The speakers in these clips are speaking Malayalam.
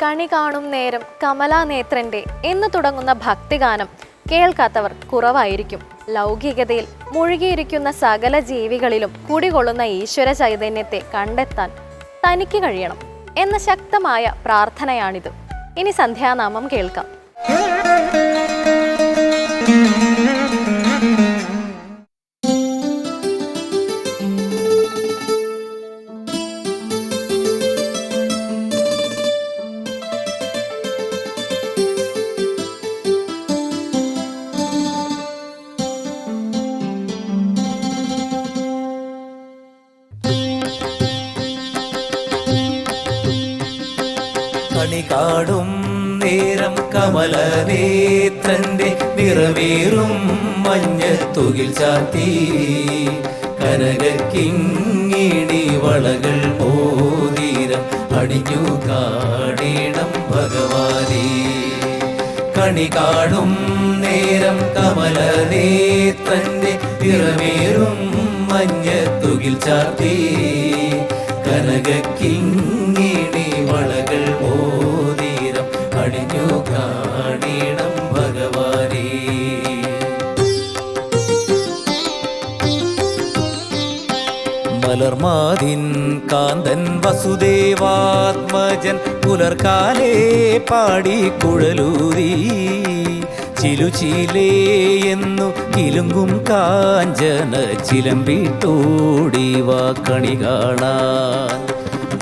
കണി കാണും നേരം കമലാനേത്രന്റെ എന്ന് തുടങ്ങുന്ന ഭക്തിഗാനം കേൾക്കാത്തവർ കുറവായിരിക്കും. ലൗകികതയിൽ മുഴുകിയിരിക്കുന്ന സകല ജീവികളിലും കുടികൊള്ളുന്ന ഈശ്വര ചൈതന്യത്തെ കണ്ടെത്താൻ തനിക്ക് കഴിയണം എന്ന ശക്തമായ പ്രാർത്ഥനയാണിത്. ഇനി സന്ധ്യാനാമം കേൾക്കാം. കണി കാണും നേരം കമലനേത്രന്റെ നിറവേറും മഞ്ഞത്തുകിൽ ചാത്തി കനകക്കിങ്ങിണി വളകൾ മോതിരം അടിഞ്ഞു കാണണം ഭഗവാനേ. കണി കാണും നേരം കമലനേത്രന്റെ നിറവേറും മഞ്ഞത്തുകിൽ ചാത്തി കനകക്കിങ്ങിണി വളകൾ മോതിരം അടിഞ്ഞു കാണണം ഭഗവാനേ. മലർമാതിൻ കാന്തൻ വസുദേവാത്മജൻ പുലർക്കാലേ പാടി കുഴലൂരി ചിലുചിലേ എന്നു കിലുങ്ങും കാഞ്ചന ചിലമ്പിട്ടോടിവ കണി കാണാൻ.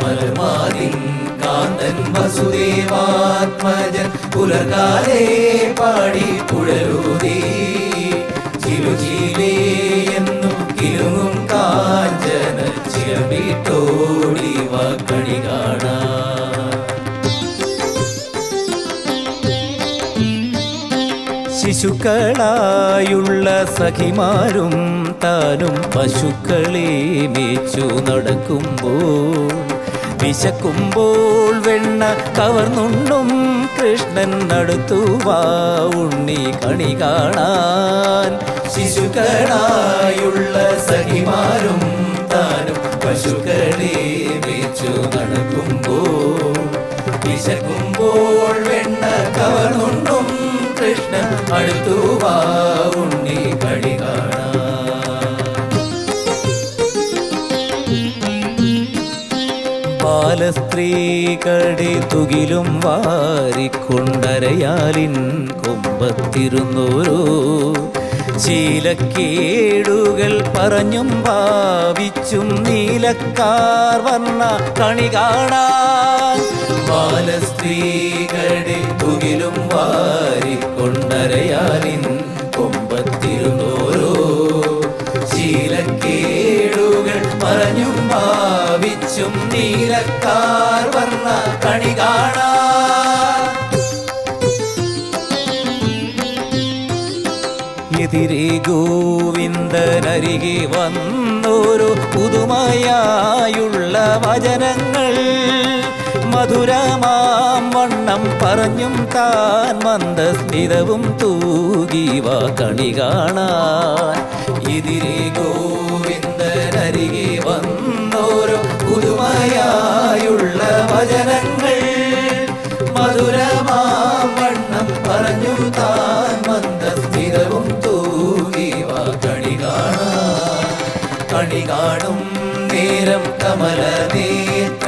മലർമാതിൻ കാന്തൻ വസുദേവാത്മജൻ പുലർക്കാലേ പാടി കുഴലൂരി ചിലുചിലേ എന്നു കിലുങ്ങും കാഞ്ചന ചിലമ്പിട്ടോടിവ കണി കാണാൻ. ശിശുക്കളായുള്ള സഖിമാരും താനും പശുക്കളെ മേച്ചു നടക്കുമ്പോൾ വിശക്കുമ്പോൾ വെണ്ണ കവർന്നുണ്ണും കൃഷ്ണൻ അടുത്തുവാ ഉണ്ണി കണി കാണാൻ. ശിശുക്കളായുള്ള സഖിമാരും താനും പശുക്കളെ മേച്ചു നടക്കുമ്പോൾ വിശക്കുമ്പോൾ വെണ്ണ കവർന്നുണ്ണും കൃഷ്ണൻ അടുത്തുവാ ഉണ്ണി കണി കാണാൻ. ബാലസ്ത്രീകളുടെ തുകിലും വാരിക്കൊണ്ടരയാലിൻ കൊമ്പത്തിരുന്നോരോ ശീലക്കേടുകൾ പറഞ്ഞും ഭാവിച്ചും നീലക്കാർ വർണ്ണ കണി കാണാൻ. ബാലസ്ത്രീകളുടെ തുകിലും വാരിക്കൊണ്ടരയാലിൻ കൊമ്പത്തിരുന്നോരോ ശീലക്കേടുകൾ പറഞ്ഞും ഭാവിച്ചും നീലക്കാർ വർണ്ണ കണി കാണാൻ. എതിരെ ഗോവിന്ദനരികെ വന്നോരോ പുതുമയായുള്ള വചനങ്ങൾ മധുരമാം വണ്ണം പറഞ്ഞും താൻ മന്ദസ്മിതവും തൂകിവ കണി കാണാൻ. എതിരെ ഗോവിന്ദനരികെ വന്നോരോ പുതുമയായുള്ള വചനങ്ങൾ മധുരമാം വണ്ണം പറഞ്ഞു താൻ മന്ദസ്മിതവും തൂകിവ കണി കാണാൻ. കണി കാണും നേരം കമലനേത്ര